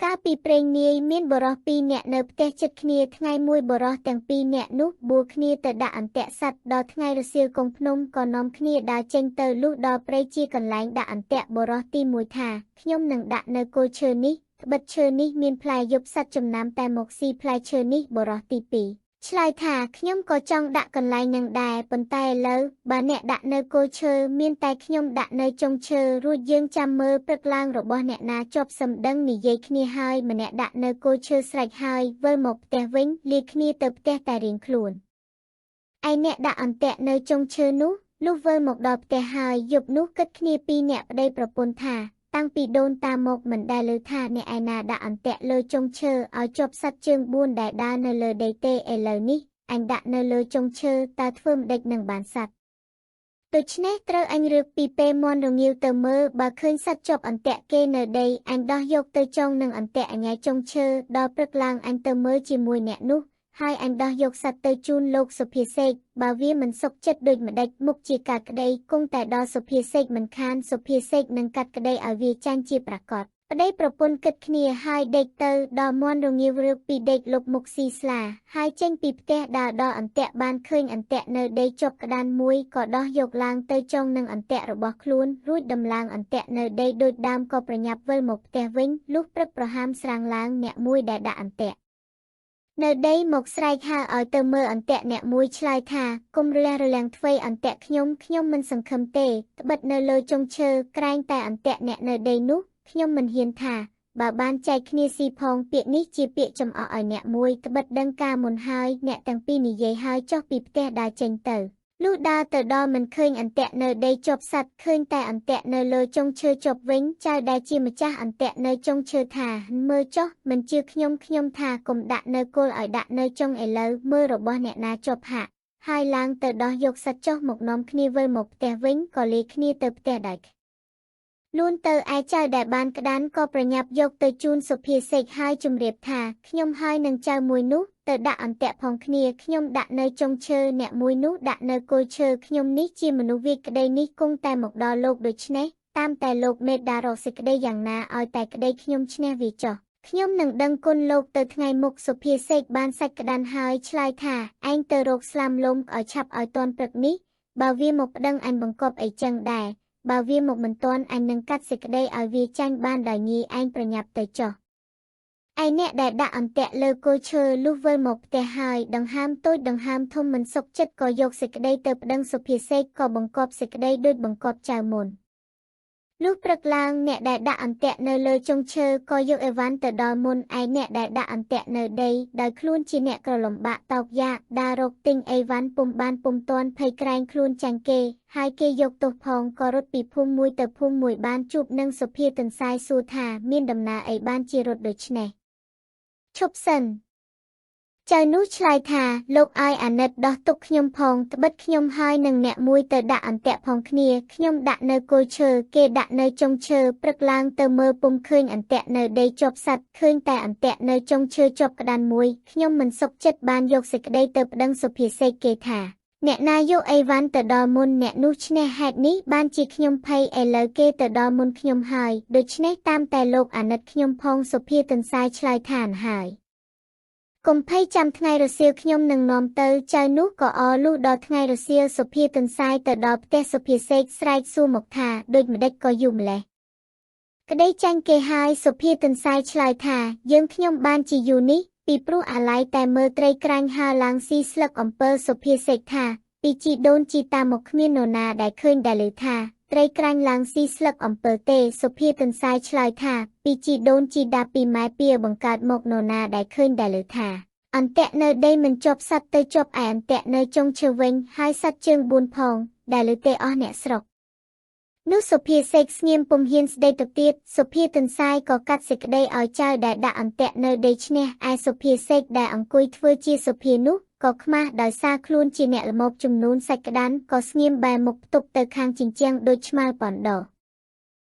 កាលពីព្រេងនាយមានបរិសពីរនាក់នៅផ្ទះជិតគ្នាថ្ងៃមួយបរិសទាំងពីរនាក់នោះបួលគ្នាទៅដាក់អន្ទាក់សត្វដល់ថ្ងៃរសៀលកុងភ្នំក៏នាំគ្នាដើរចេញទៅលុះដល់ព្រៃជាកន្លែងដាក់អន្ទាក់បរិសទីមួយថាខ្ញុំនឹងដាក់នៅគល់ឈើនេះត្បិតឈើនេះមានផ្លែយប់សត្វចំណាំតែមកស៊ីផ្លែឈើនេះបរិសទីពីរឆ្លើយថាខ្ញុំក៏ចង់ដាក់កន្លែងនឹងដែរប៉ុន្តែឥឡូវបើអ្នកដាក់នៅគល់ឈើមានតែខ្ញុំដាក់នៅចុងឈើរួចយើងចាំមើលព្រឹកឡើងរបស់អ្នកណាជាប់សម្ដឹងនិយាយគ្នាហើយម្នាក់ដាក់នៅគល់ឈើស្រេចហើយវិលមកផ្ទះវិញលាគ្នាទៅផ្ទះតែរៀងខ្លួនឯអ្នកដាក់អន្ទាក់នៅចុងឈើនោះលុះវិលមកដល់ផ្ទះហើយយប់នោះគិតគ្នាពីរអ្នកប្តីប្រពន្ធថាតាំងពីដូនតាមកមិនដែលលើថាអ្នកឯណាដាក់អន្ទាក់លើចុងឈើឲ្យជាប់សត្វជើង4ដែលដើរនៅលើដីទេឥឡូវនេះអញដាក់នៅលើចុងឈើតើធ្វើម្ដេចនឹងបានសត្វដូច្នេះត្រូវអញរើពីពេលមន់រងាវទៅមើលបើឃើញសត្វជាប់អន្ទាក់គេនៅដីអញដោះយកទៅចងនឹងអន្ទាក់អញចុងឈើដល់ព្រឹកឡើងអញទៅមើលជាមួយអ្នកនោះហើយអញដោះយកសត្វទៅជូនលោកសុភាសេកបើវាមិនសុខចិត្តដូចម្ដេចមុខជាកាត់ក្តីគង់តែដល់សុភាសេកមិនខានសុភាសេកនឹងកាត់ក្តីឲ្យវាចាញ់ជាប្រកបប្តីប្រពន្ធគិតគ្នាហើយដេកទៅដល់មន់រងាវរើពីដេកលុបមុខស៊ីស្លាហើយចេញពីផ្ទះដើរដល់អន្ទាក់បានឃើញអន្ទាក់នៅដីជាប់ក្តានមួយក៏ដោះយកឡើងទៅចងនឹងអន្ទាក់របស់ខ្លួនរួចដំឡើងអន្ទាក់នៅដីដូចដើមក៏ប្រញាប់វិលមកផ្ទះវិញលុះព្រឹកប្រហាមស្រាងឡើងអ្នកមួយដែលដាក់អន្ទាក់នៅដីមកស្រែកហៅឲ្យទៅមើលអន្ទាក់អ្នកមួយឆ្លើយថាគុំរលះរលាំងធ្វើអន្ទាក់ខ្ញុំមិនសង្ឃឹមទេត្បិតនៅលើចុងឈើក្រែងតែអន្ទាក់អ្នកនៅដីនោះខ្ញុំមិនហ៊ានថាបើបានចែកគ្នាស៊ីផងពាក្យនេះជាពាក្យចំអកឲ្យអ្នកមួយត្បិតដឹងការមុនហើយអ្នកទាំងពីរនិយាយហើយចុះពីផ្ទះដើរចេញទៅលុះដើរទៅដល់មិនឃើញអន្ទាក់នៅដីជាប់សត្វឃើញតែអន្ទាក់នៅលើចុងឈើជាប់វិញចៅដែលជាម្ចាស់អន្ទាក់នៅចុងឈើថាមើលចុះមិនជឿខ្ញុំថាកុំដាក់នៅគល់ឲ្យដាក់នៅចុងឥឡូវមើលរបស់អ្នកណាជាប់ហាក់ហើយឡើងទៅដោះយកសត្វចុះមកនាំគ្នាវិលមកផ្ទះវិញក៏លេគ្នាទៅផ្ទះដែរលូនទៅឯចៅដែលបានក្តានក៏ប្រញាប់យកទៅជូនសុភាសេកហើយជម្រាបថាខ្ញុំហើយនឹងចៅមួយនោះទៅដាក់អន្ទាក់ផងគ្នាខ្ញុំដាក់នៅចុងឈើអ្នកមួយនោះដាក់នៅគល់ឈើខ្ញុំនេះជាមនុស្សវាក្តីនេះគង់តែមកដល់លោកដូច្នេះតាមតែលោកមេដារកសេចក្តីយ៉ាងណាឲ្យតែក្តីខ្ញុំឈ្នះវាចុះខ្ញុំនឹងដឹងគុណលោកទៅថ្ងៃមុខសុភាសេកបានសាច់ក្តានហើយឆ្លើយថាឯងទៅរកស្លាមលំឲ្យឆាប់ឲ្យទាន់ព្រឹកនេះបើវាមកប្តឹងអញបង្កប់អីចឹងដែរបើវាមកមិនទាន់អញនឹងកាត់សេចក្តីឲ្យវាចាញ់បានដោយងាយឯងប្រញាប់ទៅចុះឯអ្នកដែលដាក់អន្ទាក់លើគល់ឈើលុះវិលមកផ្ទះហើយដង្ហើមតូចដង្ហើមធំមិនសុខចិត្តក៏យកសេចក្តីទៅប្តឹងសុភាសេកក៏បង្កប់សេចក្តីដូចបង្កប់ចៅមុនលុះព្រឹកឡើងអ្នកដែលដាក់អន្ទាក់នៅលើចុងឈើក៏យកអីវ៉ាន់ទៅដល់មុនឯអ្នកដែលដាក់អន្ទាក់នៅដីដោយខ្លួនជាអ្នកក្រលំបាកតោកយ៉ាកដើររកទិញអីវ៉ាន់ពុំទាន់ភ័យក្រែងខ្លួនចាញ់គេហើយគេយកទោសផងក៏រត់ពីភូមិមួយទៅភូមិមួយបានជួបនឹងសុភាទន្សាយសួរថាមានដំណើរអីបានជារត់ដូច្នេះឈប់សិនចៅនោះឆ្លើយថាលោកឲ្យអាណិតដោះទុកខ្ញុំផងត្បិតខ្ញុំហើយនឹងអ្នកមួយទៅដាក់អន្ទាក់ផងគ្នាខ្ញុំដាក់នៅគល់ឈើគេដាក់នៅចុងឈើព្រឹកឡើងទៅមើលពុំឃើញអន្ទាក់នៅដីជាប់សត្វឃើញតែអន្ទាក់នៅចុងឈើជាប់ក្តានមួយខ្ញុំមិនសុខចិត្តបានយកសេចក្តីទៅប្តឹងសុភាសេកគេថាអ្នកណាយកអីវ៉ាន់ទៅដល់មុនអ្នកនោះឈ្នះហេតុនេះបានជាខ្ញុំភ័យឥឡូវគេទៅដល់មុនខ្ញុំហើយដូច្នេះតាមតែលោកអាណិតខ្ញុំផងសុភាទន្សាយឆ្លើយថាហើយកុំភ័យចាំថ្ងៃរសៀលខ្ញុំនឹងនាំទៅចៅនោះក៏អរលុះដល់ថ្ងៃរសៀលសុភាទន្សាយទៅដល់ផ្ទះសុភាសេកស្រែកសួរមកថាដូចម្ដេចក៏យូរម្លេះក្តីចាញ់គេហើយសុភាទន្សាយឆ្លើយថាយើងខ្ញុំបានជាយូរនេះពីព្រោះអាឡ័យតែមើលត្រីក្រាញ់ហើរឡើងស៊ីស្លឹកអំពើសុភាសេកថាពីជីដូនជីតាមកគ្មាននរណាដែលឃើញដែលឮថាត្រីក្រាញ់ឡើងស៊ីស្លឹកអំពើទេសុភាទន្សាយឆ្លើយថាពីជីដូនជីតាពីម៉ែពីបង្កើតមកនរណាដែលឃើញដែលឮថាអន្ទាក់នៅដីមិនជាប់សត្វទៅជាប់ឯអន្ទាក់នៅចុងឈើវិញហើយសត្វជើង4ផងដែលឮទេអស់អ្នកស្រុកនោះសុភាសេកស្ងៀមពុំហ៊ានស្ដីទៅទៀតសុភាទន្សាយក៏កាត់សេចក្តីឲ្យចៅដែលដាក់អន្ទាក់នៅដីឈ្នះឯសុភាសេកដែលអង្គុយធ្វើជាសុភានោះក៏ខ្មាស់ដោយសារខ្លួនជាអ្នកល្មោបជំនូនសាច់ក្តានក៏ស្ងៀមបែរមុខផ្ទប់ទៅខាងជញ្ជាំងដូចឆ្មាប៉ុណ្ណោះ